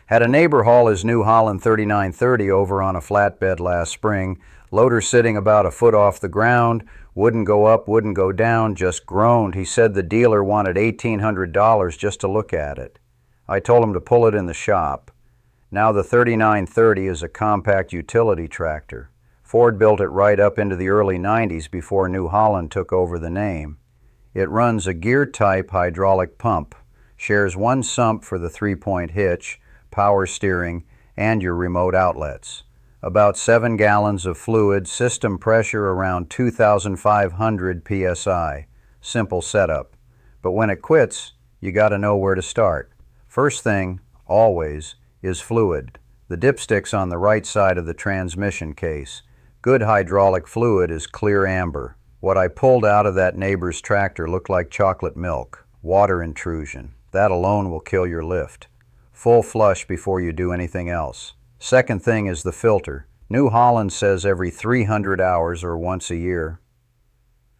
Had a neighbor haul his new Holland 3930 over on a flatbed last spring, loader sitting about a foot off the ground, wouldn't go up, wouldn't go down, just groaned. He said the dealer wanted $1,800 just to look at it. I told him to pull it in the shop. Now the 3930 is a compact utility tractor. Ford built it right up into the early 90s before New Holland took over the name. It runs a gear-type hydraulic pump, shares one sump for the three-point hitch, power steering, and your remote outlets. About 7 gallons of fluid, system pressure around 2,500 psi. Simple setup. But when it quits, you gotta know where to start. First thing, always, is fluid. The dipstick's on the right side of the transmission case. Good hydraulic fluid is clear amber. What I pulled out of that neighbor's tractor looked like chocolate milk. Water intrusion. That alone will kill your lift. Full flush before you do anything else. Second thing is the filter. New Holland says every 300 hours or once a year.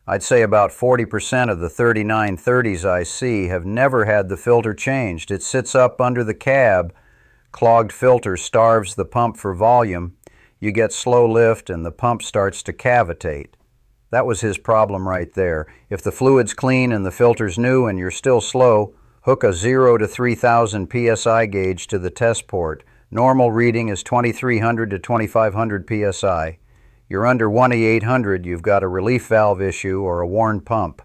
I'd say about 40% of the 3930s I see have never had the filter changed. It sits up under the cab. Clogged filter starves the pump for volume. You get slow lift and the pump starts to cavitate. That was his problem right there. If the fluid's clean and the filter's new and you're still slow, hook a 0 to 3,000 psi gauge to the test port. Normal reading is 2,300 to 2,500 psi. You're under 1,800, you've got a relief valve issue or a worn pump.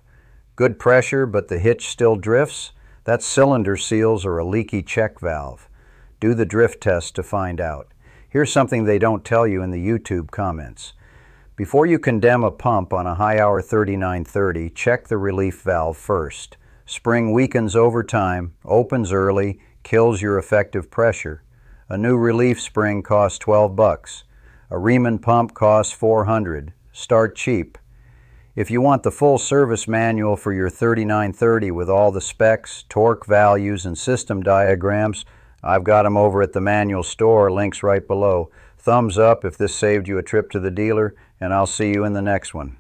Good pressure, but the hitch still drifts? That's cylinder seals or a leaky check valve. Do the drift test to find out. Here's something they don't tell you in the YouTube comments. Before you condemn a pump on a high-hour 3930, check the relief valve first. Spring weakens over time, opens early, kills your effective pressure. A new relief spring costs $12. A Riemann pump costs $400. Start cheap. If you want the full service manual for your 3930 with all the specs, torque values, and system diagrams, I've got them over at the manual store, links right below. Thumbs up if this saved you a trip to the dealer, and I'll see you in the next one.